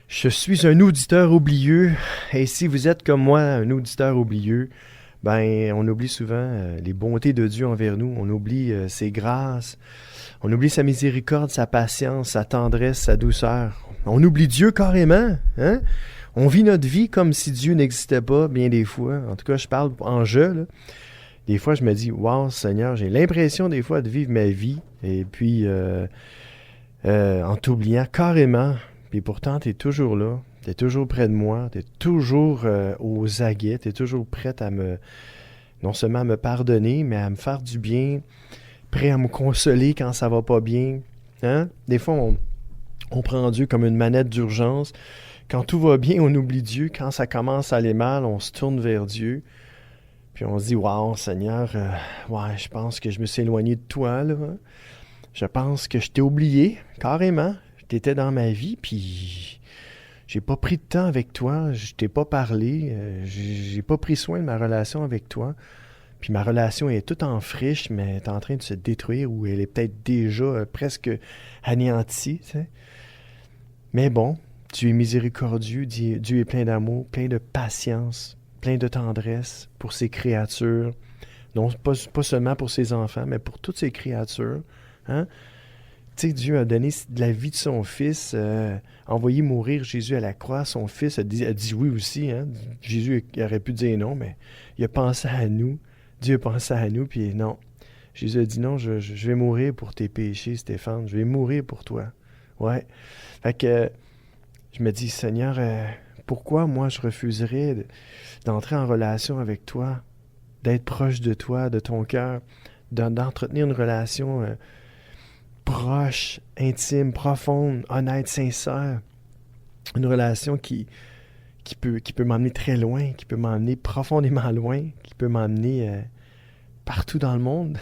S2: je suis un auditeur oublieux. Et si vous êtes comme moi, un auditeur oublieux, ben, on oublie souvent les bontés de Dieu envers nous. On oublie ses grâces. On oublie sa miséricorde, sa patience, sa tendresse, sa douceur. On oublie Dieu carrément. Hein? On vit notre vie comme si Dieu n'existait pas, bien des fois. En tout cas, je parle en jeu, là. Des fois, je me dis, wow, Seigneur, j'ai l'impression des fois de vivre ma vie. Et puis, en t'oubliant carrément. Puis pourtant, tu es toujours là. Tu es toujours près de moi. Tu es toujours aux aguets. Tu es toujours prête à non seulement à me pardonner, mais à me faire du bien. Prêt à me consoler quand ça va pas bien. Hein? Des fois, on prend Dieu comme une manette d'urgence. Quand tout va bien, on oublie Dieu. Quand ça commence à aller mal, on se tourne vers Dieu. Puis on se dit, wow, Seigneur, ouais, je pense que je me suis éloigné de toi, là. Je pense que je t'ai oublié, carrément. Tu étais dans ma vie, puis j'ai pas pris de temps avec toi. Je t'ai pas parlé. J'ai pas pris soin de ma relation avec toi. Puis ma relation est toute en friche, mais elle est en train de se détruire ou elle est peut-être déjà presque anéantie, tu sais. Mais bon, Dieu est miséricordieux, Dieu est plein d'amour, plein de patience, plein de tendresse pour ses créatures. Non, pas seulement pour ses enfants, mais pour toutes ses créatures. Hein? Tu sais, Dieu a donné de la vie de son Fils, envoyé mourir Jésus à la croix. Son Fils a dit oui aussi. Hein? Jésus il aurait pu dire non, mais il a pensé à nous. Dieu a pensé à nous, puis non. Jésus a dit non, je vais mourir pour tes péchés, Stéphane. Je vais mourir pour toi. Ouais. Fait que je me dis, Seigneur, pourquoi moi je refuserais d'entrer en relation avec toi, d'être proche de toi, de ton cœur, d'entretenir une relation proche, intime, profonde, honnête, sincère. Une relation qui peut m'emmener très loin, qui peut m'emmener profondément loin, qui peut m'emmener partout dans le monde.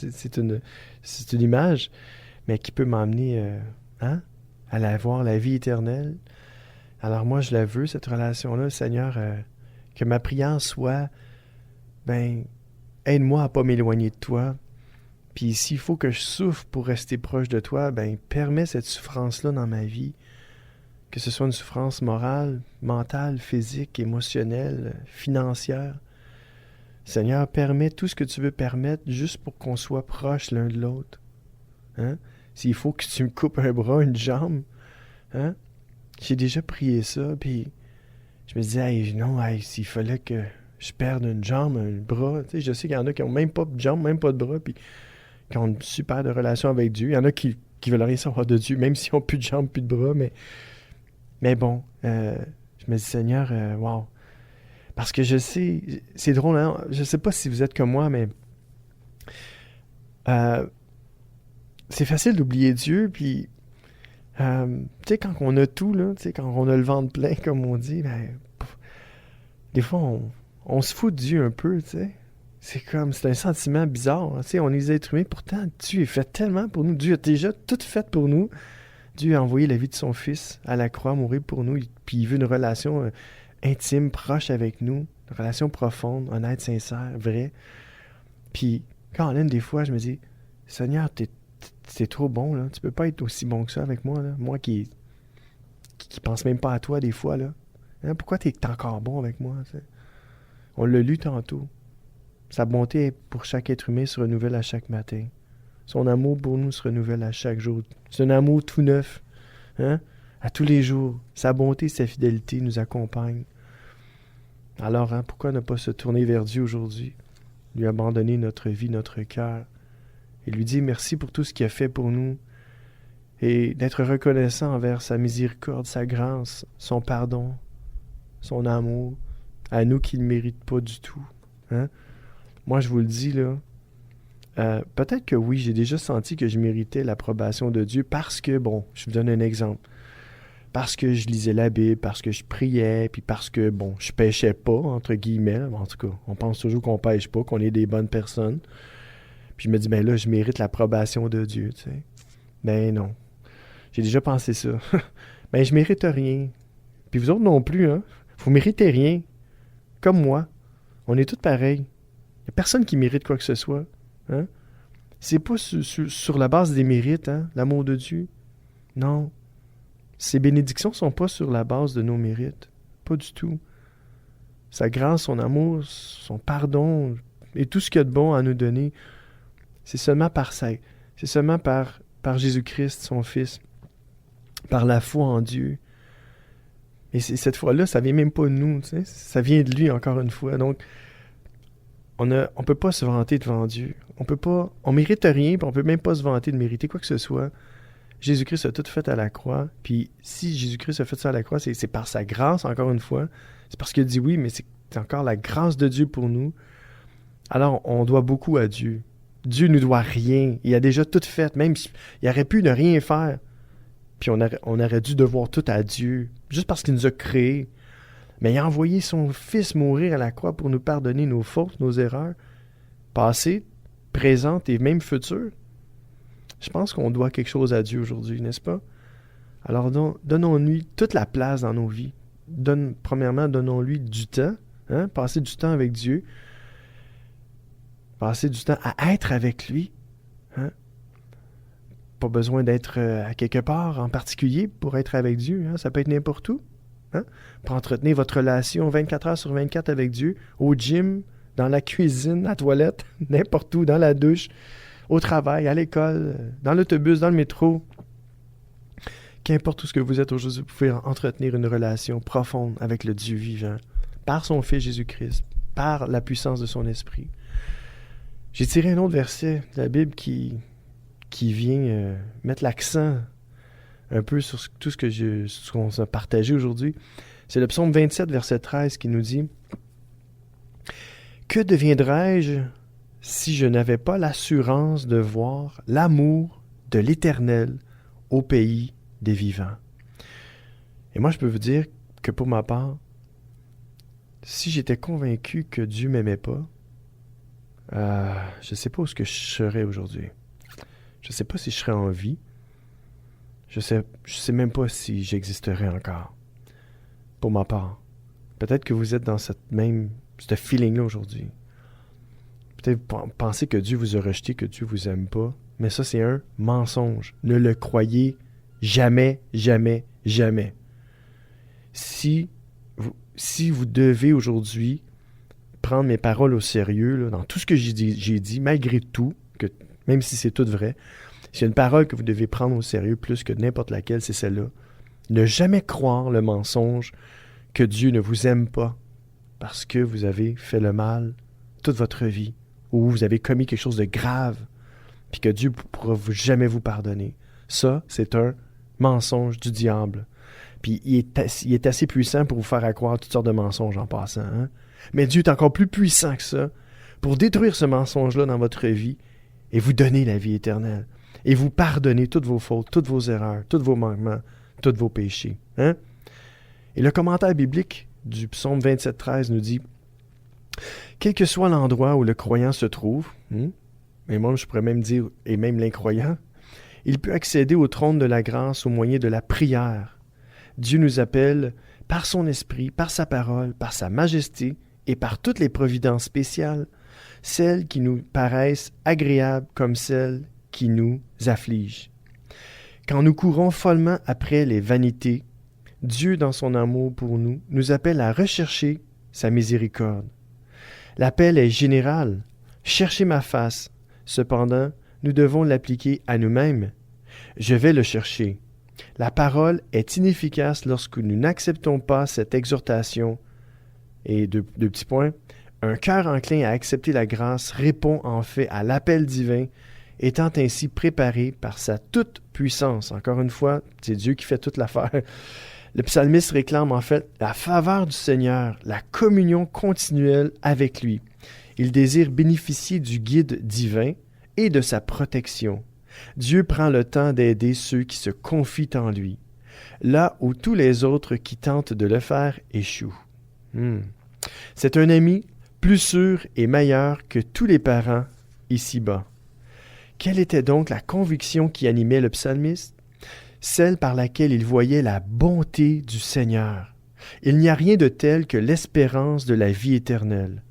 S2: C'est une image, mais qui peut m'emmener à voir la vie éternelle. Alors moi, je la veux, cette relation-là, Seigneur, que ma prière soit, aide-moi à pas m'éloigner de toi. Puis s'il faut que je souffre pour rester proche de toi, permets cette souffrance-là dans ma vie. Que ce soit une souffrance morale, mentale, physique, émotionnelle, financière. Seigneur, permets tout ce que tu veux permettre juste pour qu'on soit proches l'un de l'autre. Hein? S'il faut que tu me coupes un bras, une jambe, hein? J'ai déjà prié ça, puis je me disais, s'il fallait que je perde une jambe, un bras, tu sais, je sais qu'il y en a qui n'ont même pas de jambe, même pas de bras, puis qui ont une super de relation avec Dieu. Il y en a qui veulent rien savoir de Dieu, même s'ils n'ont plus de jambes, plus de bras, mais bon, je me dis, Seigneur, wow. Parce que je sais, c'est drôle, hein? Je sais pas si vous êtes comme moi, mais c'est facile d'oublier Dieu, puis tu sais, quand on a tout, là, tu sais, quand on a le ventre plein, comme on dit, des fois, on se fout de Dieu un peu, tu sais. C'est un sentiment bizarre, hein? Tu sais, on est des êtres humains, pourtant, Dieu est fait tellement pour nous. Dieu a déjà tout fait pour nous. Dieu a envoyé la vie de son Fils à la croix, mourir pour nous, puis il veut une relation intime, proche avec nous, une relation profonde, honnête, sincère, vraie. Puis, quand des fois, je me dis, Seigneur, t'es trop bon, là. Tu peux pas être aussi bon que ça avec moi, là. Moi qui pense même pas à toi, des fois, là. Hein? Pourquoi t'es encore bon avec moi, tu sais? On l'a lu tantôt. Sa bonté pour chaque être humain se renouvelle à chaque matin. Son amour pour nous se renouvelle à chaque jour. C'est un amour tout neuf, hein? À tous les jours. Sa bonté et sa fidélité nous accompagnent. Alors, pourquoi ne pas se tourner vers Dieu aujourd'hui, lui abandonner notre vie, notre cœur, et lui dire merci pour tout ce qu'il a fait pour nous, et d'être reconnaissant envers sa miséricorde, sa grâce, son pardon, son amour, à nous qui ne méritent pas du tout. Hein? Moi, je vous le dis, là, peut-être que oui, j'ai déjà senti que je méritais l'approbation de Dieu parce que, je vous donne un exemple, parce que je lisais la Bible, parce que je priais, puis parce que, je péchais pas, entre guillemets. En tout cas, on pense toujours qu'on pêche pas, qu'on est des bonnes personnes. Puis je me dis, là, je mérite l'approbation de Dieu, tu sais. Non. J'ai déjà pensé ça. Je mérite rien. Puis vous autres non plus, hein. Vous méritez rien. Comme moi. On est tous pareils. Il n'y a personne qui mérite quoi que ce soit. Hein? C'est pas sur la base des mérites, hein, l'amour de Dieu. Non. Ces bénédictions sont pas sur la base de nos mérites. Pas du tout. Sa grâce, son amour, son pardon et tout ce qu'il y a de bon à nous donner, c'est seulement c'est seulement par Jésus-Christ, son Fils, par la foi en Dieu. Et cette foi-là, ça vient même pas de nous, tu sais, ça vient de lui encore une fois. Donc, on peut pas se vanter devant Dieu. On mérite rien, puis on peut même pas se vanter de mériter quoi que ce soit. Jésus-Christ a tout fait à la croix, puis si Jésus-Christ a fait ça à la croix, c'est par sa grâce, encore une fois. C'est parce qu'il a dit oui, mais c'est encore la grâce de Dieu pour nous. Alors, on doit beaucoup à Dieu. Dieu ne nous doit rien. Il a déjà tout fait, même s'il aurait pu ne rien faire. Puis on aurait dû devoir tout à Dieu, juste parce qu'il nous a créés. Mais il a envoyé son Fils mourir à la croix pour nous pardonner nos fautes, nos erreurs, passées, présentes et même futures. Je pense qu'on doit quelque chose à Dieu aujourd'hui, n'est-ce pas? Alors donnons-lui toute la place dans nos vies. Premièrement, donnons-lui du temps, hein? Passer du temps avec Dieu, passer du temps à être avec lui. Hein? Pas besoin d'être à quelque part en particulier pour être avec Dieu. Hein? Ça peut être n'importe où. Hein? Pour entretenir votre relation 24 heures sur 24 avec Dieu, au gym, dans la cuisine, à la toilette, n'importe où, dans la douche, au travail, à l'école, dans l'autobus, dans le métro. Qu'importe où ce que vous êtes aujourd'hui, vous pouvez entretenir une relation profonde avec le Dieu vivant, par son Fils Jésus-Christ, par la puissance de son Esprit. J'ai tiré un autre verset de la Bible qui vient mettre l'accent un peu sur tout ce qu'on a partagé aujourd'hui. C'est le psaume 27, verset 13, qui nous dit « Que deviendrais-je si je n'avais pas l'assurance de voir l'amour de l'Éternel au pays des vivants? » Et moi, je peux vous dire que pour ma part, si j'étais convaincu que Dieu ne m'aimait pas, je ne sais pas où ce que je serais aujourd'hui. Je ne sais pas si je serais en vie. Je sais même pas si j'existerais encore. Pour ma part. Peut-être que vous êtes dans ce feeling-là aujourd'hui. Peut-être pensez que Dieu vous a rejeté, que Dieu vous aime pas. Mais ça, c'est un mensonge. Ne le croyez jamais, jamais, jamais. Si vous devez aujourd'hui prendre mes paroles au sérieux, là, dans tout ce que j'ai dit, malgré tout, même si c'est tout vrai, s'il y a une parole que vous devez prendre au sérieux plus que n'importe laquelle, c'est celle-là. Ne jamais croire le mensonge que Dieu ne vous aime pas parce que vous avez fait le mal toute votre vie ou vous avez commis quelque chose de grave puis que Dieu ne pourra jamais vous pardonner. Ça, c'est un mensonge du diable. Puis il est assez puissant pour vous faire croire toutes sortes de mensonges en passant. Hein? Mais Dieu est encore plus puissant que ça pour détruire ce mensonge-là dans votre vie et vous donner la vie éternelle. Et vous pardonner toutes vos fautes, toutes vos erreurs, tous vos manquements, tous vos péchés. Hein? Et le commentaire biblique du psaume 27-13 nous dit « Quel que soit l'endroit où le croyant se trouve, mais moi je pourrais même dire, et même l'incroyant, il peut accéder au trône de la grâce au moyen de la prière. Dieu nous appelle par son esprit, par sa parole, par sa majesté et par toutes les providences spéciales, celles qui nous paraissent agréables comme celles qui nous affligent. Quand nous courons follement après les vanités, Dieu, dans son amour pour nous, nous appelle à rechercher sa miséricorde. L'appel est général. Cherchez ma face. Cependant, nous devons l'appliquer à nous-mêmes. Je vais le chercher. La parole est inefficace lorsque nous n'acceptons pas cette exhortation. Et deux petits points. Un cœur enclin à accepter la grâce répond en fait à l'appel divin, étant ainsi préparé par sa toute-puissance. Encore une fois, c'est Dieu qui fait toute l'affaire. Le psalmiste réclame en fait la faveur du Seigneur, la communion continuelle avec lui. Il désire bénéficier du guide divin et de sa protection. Dieu prend le temps d'aider ceux qui se confient en lui, là où tous les autres qui tentent de le faire échouent. C'est un ami plus sûr et meilleur que tous les parents ici-bas. Quelle était donc la conviction qui animait le psalmiste? Celle par laquelle il voyait la bonté du Seigneur. Il n'y a rien de tel que l'espérance de la vie éternelle.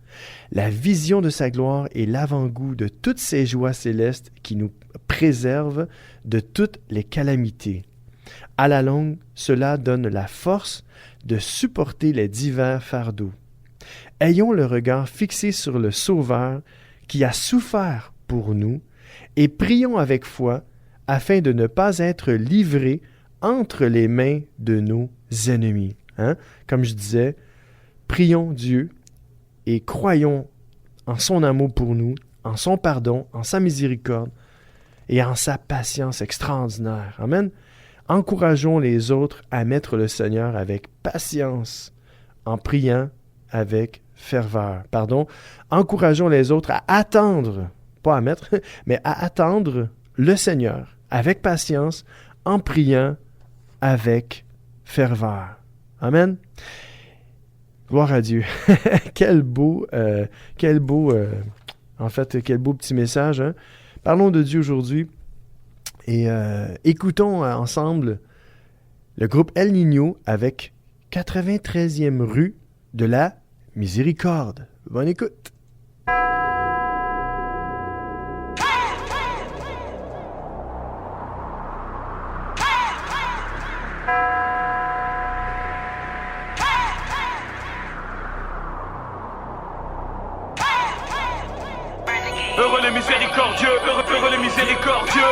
S2: La vision de sa gloire est l'avant-goût de toutes ces joies célestes qui nous préservent de toutes les calamités. À la longue, cela donne la force de supporter les divers fardeaux. Ayons le regard fixé sur le Sauveur qui a souffert pour nous et prions avec foi afin de ne pas être livrés entre les mains de nos ennemis. Comme je disais, prions Dieu et croyons en son amour pour nous, en son pardon, en sa miséricorde et en sa patience extraordinaire. Amen. Encourageons les autres à mettre le Seigneur avec patience, en priant avec ferveur. Encourageons les autres à attendre, pas à mettre, mais à attendre le Seigneur avec patience, en priant avec ferveur. Amen. Gloire à Dieu. Quel beau petit message. Hein? Parlons de Dieu aujourd'hui et écoutons ensemble le groupe El Niño avec 93e rue de la Miséricorde. Bonne écoute.
S7: Heureux les miséricordieux, heureux les miséricordieux.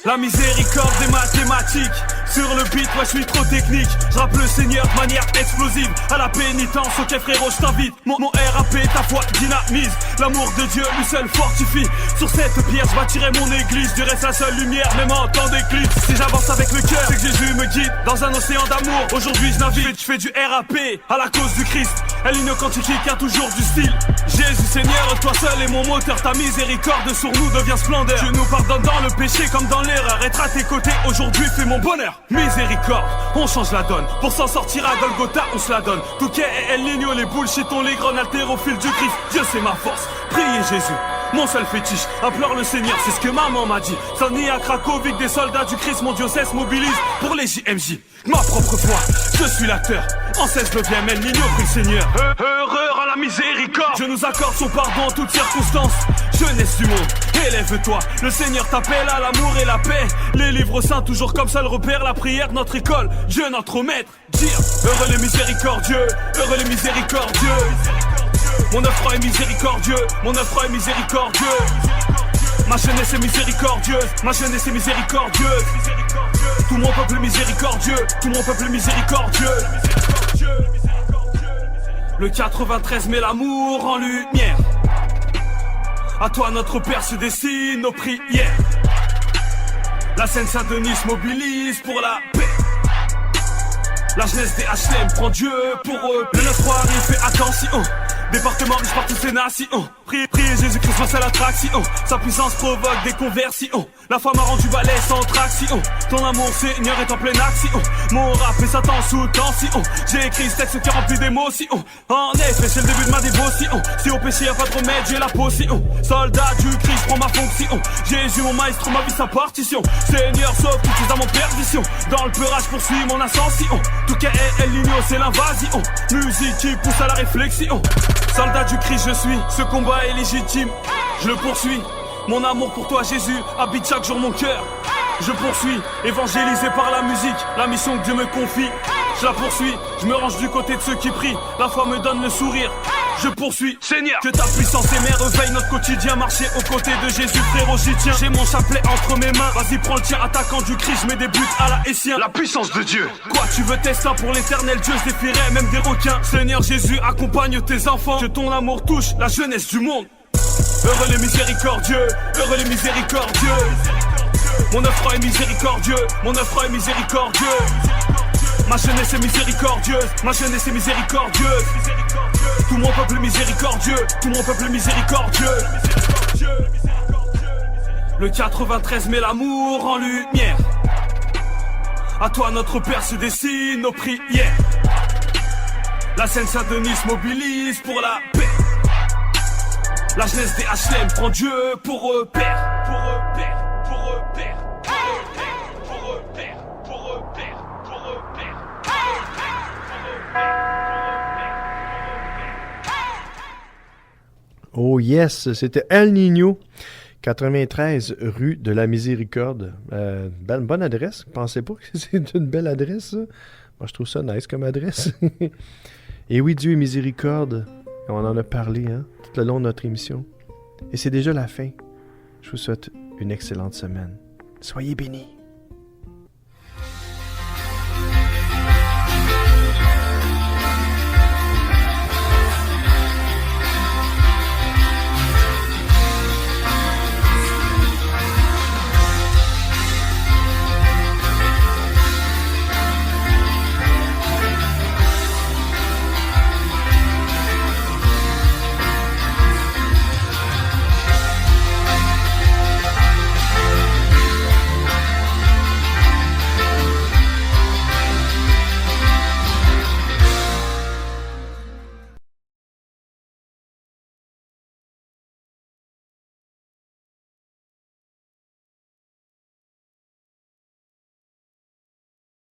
S7: La miséricorde des mathématiques. Sur le beat, moi je suis trop technique. Je rappe le Seigneur de manière explosive. À la pénitence, ok frérot, je t'invite. Mon RAP, ta foi dynamise. L'amour de Dieu, lui seul fortifie. Sur cette pierre, je bâtirai mon église. Je dirai sa seule lumière, même en temps d'éclipse. Si j'avance avec le cœur, c'est que Jésus me guide dans un océan d'amour. Aujourd'hui je navigue, je fais du RAP à la cause du Christ. Elle est une quantique qui a toujours du style. Jésus Seigneur, toi seul est mon moteur. Ta miséricorde sur nous devient splendeur. Dieu nous pardonne dans le péché comme dans l'erreur. Être à tes côtés aujourd'hui fait mon bonheur. Miséricorde, on change la donne. Pour s'en sortir à Golgotha, on se la donne. Touquet et El Niño, les bullshitons, les grenades haltérophiles du Christ. Dieu c'est ma force, priez Jésus. Mon seul fétiche, implore le Seigneur, c'est ce que maman m'a dit. Sani à Cracovie, des soldats du Christ, mon diocèse mobilise pour les JMJ. Ma propre foi, je suis l'acteur. En 16e, El Niño prie le Seigneur. Heureux en la miséricorde. Je nous accorde son pardon en toutes circonstances. Jeunesse du monde, élève-toi. Le Seigneur t'appelle à l'amour et la paix. Les livres saints, toujours comme seul repère. La prière, notre école, Dieu notre maître. Dire, heureux les miséricordieux, heureux les miséricordieux. Mon œuvre est miséricordieux, mon œuvre est miséricordieux. Ma jeunesse est miséricordieuse, ma jeunesse est miséricordieuse. Tout mon peuple miséricordieux, tout mon peuple miséricordieux. Le 93 met l'amour en lumière. À toi notre Père se dessine nos prières. La Seine-Saint-Denis se mobilise pour la paix. La jeunesse des HLM prend Dieu pour eux. Le 9-3 arrive, fait attention. Département riche par toutes ces nations. Priez Jésus-Christ, c'est l'attraction. Sa puissance provoque des conversions. La foi m'a rendu balèze sans traction. Ton amour Seigneur est en pleine action. Mon rap et Satan sous tension. J'ai écrit ce texte qui est rempli d'émotions. En effet, c'est le début de ma dévotion. Si au péché y'a pas de remède, j'ai la potion. Soldat du Christ, prends ma fonction. Jésus mon maestro, ma vie sa partition. Seigneur sauve toutes tes âmes en perdition. Dans le peurage poursuit mon ascension. Tout cas El Niño c'est l'invasion. Musique qui pousse à la réflexion. Soldat du Christ je suis, ce combat est légitime. Je le poursuis, mon amour pour toi Jésus habite chaque jour mon cœur. Je poursuis, évangélisé par la musique, la mission que Dieu me confie. Je la poursuis, je me range du côté de ceux qui prient. La foi me donne le sourire. Je poursuis, Seigneur, que ta puissance émerveille notre quotidien. Marcher aux côtés de Jésus, frérot, j'y tiens. J'ai mon chapelet entre mes mains. Vas-y, prends le tien, attaquant du Christ, je mets des buts à la Essien. La puissance de Dieu. Quoi, tu veux tester pour l'éternel Dieu, je défierai même des requins. Seigneur Jésus, accompagne tes enfants. Que ton amour touche la jeunesse du monde. Heureux les miséricordieux, heureux les miséricordieux. Mon œuvre est miséricordieux, mon œuvre est miséricordieux. Ma jeunesse est miséricordieuse, ma jeunesse est miséricordieuse. Tout mon peuple miséricordieux, tout mon peuple miséricordieux. Le 93 met l'amour en lumière. À toi notre Père se dessine nos prières. La Seine-Saint-Denis se mobilise pour la paix. La jeunesse des HLM prend Dieu pour repère. Pour repère, pour repère, pour repère, pour repère, pour repère, pour repère.
S2: Oh yes, c'était El Niño, 93 rue de la Miséricorde. Bonne adresse. Pensez pas que c'est une belle adresse, ça? Moi, je trouve ça nice comme adresse. Et oui, Dieu est miséricorde. On en a parlé tout le long de notre émission. Et c'est déjà la fin. Je vous souhaite une excellente semaine. Soyez bénis.